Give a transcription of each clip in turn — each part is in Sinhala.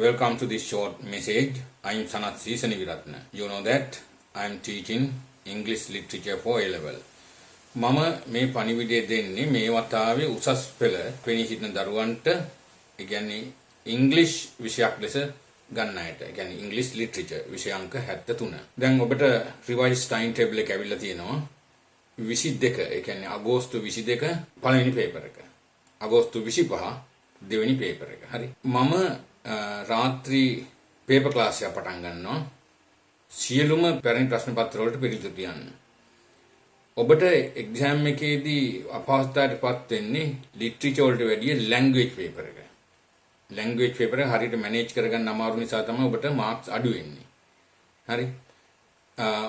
Welcome to this short message. I am Sanath Sisaniviratna. You know that I am teaching English literature for A level. මම මේ පණිවිඩය දෙන්නේ මේ වතාවේ උසස් පෙළ වෙනි සිටින දරුවන්ට ඒ කියන්නේ ඉංග්‍රීසි විෂයක් ලෙස ගන්න අයට. ඒ කියන්නේ ඉංග්‍රීසි ලිටරචර් විෂය අංක 73. දැන් ඔබට රිවයිස් ටයිම් ටේබල් එක ඇවිල්ලා තියෙනවා 22 ඒ කියන්නේ අගෝස්තු 22 පළවෙනි පේපර් එක. අගෝස්තු 25 දෙවෙනි පේපර් එක. හරි. මම රාත්‍රී පේපර් ක්ලාස් එක පටන් ගන්නවා. සියලුම පැරණි ප්‍රශ්න පත්‍ර වලට පිළිතුරු තියන්න. ඔබට එක්සෑම් එකේදී අපහසුතාවයටපත් වෙන්නේ ලිටරචර් වලට වැඩිය ලැන්ග්වේජ් පේපර් එක. ලැන්ග්වේජ් පේපර් එක හරියට මැනේජ් කරගන්න අමාරු නිසා තමයි ඔබට මාක්ස් අඩු වෙන්නේ. හරි.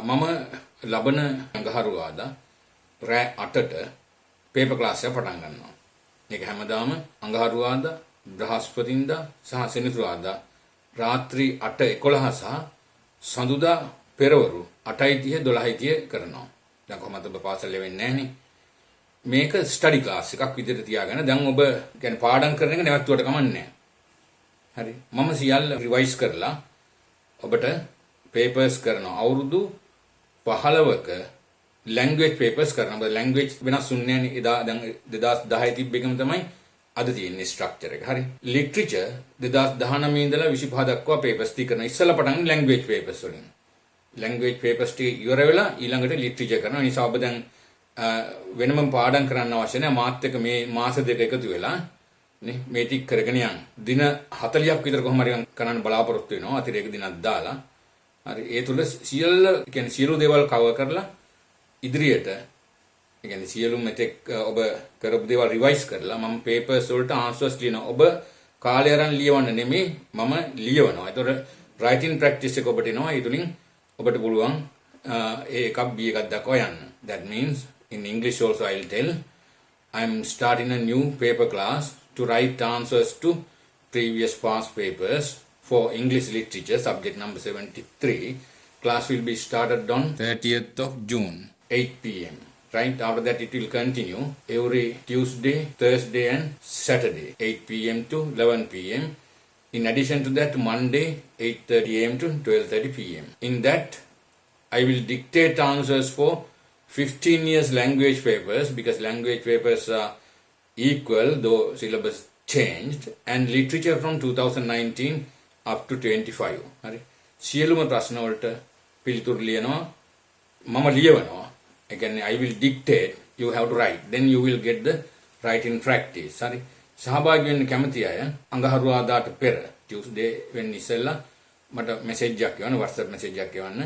මම ලබන අඟහරුවාදා රෑ 8ට පේපර් ක්ලාස් එක පටන් ගන්නවා. මේක හැමදාම අඟහරුවාදා, බ්‍රහස්පතින්දා සහ සෙනසුරාදා රාත්‍රී 8:11 සහ සඳුදා පෙරවරු 8:30 12:30 කරනවා. දැන් කොහොමද ඔබ පාසල් වෙන්නේ නැහනේ. මේක ස්ටඩි ක්ලාස් එකක් විදිහට තියාගෙන දැන් ඔබ කියන්නේ පාඩම් කරන එක නැවතුවට කමන්නේ නැහැ. හරි. මම සියල්ල රිවයිස් කරලා ඔබට පේපර්ස් කරනවා. අවුරුදු 15ක ලැන්ග්වේජ් පේපර්ස් කරනවා. මොකද ලැන්ග්වේජ් වෙනස් වුන්නේ නැහනේ. එදා දැන් 2010 තිබ්බ එකම තමයි අද තියෙන්නේ ස්ට්‍රක්චර් එක. හරි. ලිටරචර් 2019 ඉඳලා 25 දක්වා පේපර්ස් ටික කරනවා. ඉස්සෙල්ලා පටන් ලැන්ග්වේජ් පේපර්ස් වලින්. ලැන්ග්වේජ් පේපර්ස් ටික ඉවර වෙලා ඊළඟට ලිටරචර් කරනවා. ඒ නිසා ඔබ දැන් වෙනම පාඩම් කරන්න අවශ්‍ය නැහැ. මාත් එක්ක මේ මාස දෙක එකතු වෙලා නේ මේ ටික කරගෙන යන්න. දින 40ක් විතර කොහොම හරි කරන්න බලාපොරොත්තු වෙනවා. අතිරේක දිනක් දාලා. හරි. ඒ තුල සියලු දේවල් කවර් කරලා ඉදිරියට ඒ කියන්නේ සියලු මෙතෙක් ඔබ කරපු දේවල් රිවයිස් කරලා මම පේපර්ස් වලට ආන්සර්ස් ලියනවා. ඔබ කාලය අරන් ලියවන්න නෙමෙයි මම ලියවනවා. ඒතකොට රයිටින් ප්‍රැක්ටිස් එක ඔබට එනවා. ඒ තුලින් ඔබට පුළුවන් A එකක් B එකක් දක්වා යන්න. That means in English also I will tell I am starting a new paper class to write answers to previous past papers for English literature subject number 73. Class will be started on 30th of June 8 p.m. Right after that it will continue every Tuesday, Thursday and Saturday 8 p.m. to 11 p.m. In addition to that, Monday 8:30 a.m. to 12:30 p.m. In that, I will dictate answers for 15 years language papers because language papers are equal though syllabus changed and literature from 2019 up to 25. හරි. සියලුම ප්‍රශ්න වලට පිළිතුරු ලියනවා. මම ලියවනවා. ඒ කියන්නේ I will dictate, you have to write. Then you will get the writing practice. හරි. සහභාගී වෙන්න කැමති අය අඟහරුවාදාට පෙර ටියුස්ඩේ වෙන්න ඉස්සෙල්ලා මට මැසේජ් එකක් එවන්න WhatsApp මැසේජ් එකක් එවන්න.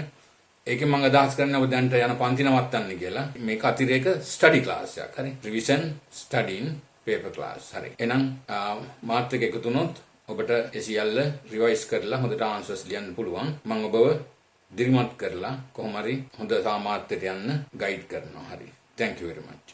ඒකෙන් මම අදහස් කරන්නේ ඔබ දැන්ට යන පන්ති නවත්තන්න කියලා. මේක අතිරේක ස්ටඩි ක්ලාස් එකක්. හරි. රිවිෂන් ස්ටඩින් පේපර් ක්ලාස්. හරි. එහෙනම් මාත් එක්ක එකතු වුණොත් ඔබට ඒ සියල්ල රිවයිස් කරලා හොඳට ආන්සර්ස් ලියන්න පුළුවන්. මම ඔබව දිරිමත් කරලා කොහොම හරි හොඳ සාමාර්ථයට යන්න ගයිඩ් කරනවා. හරි. Thank you very much.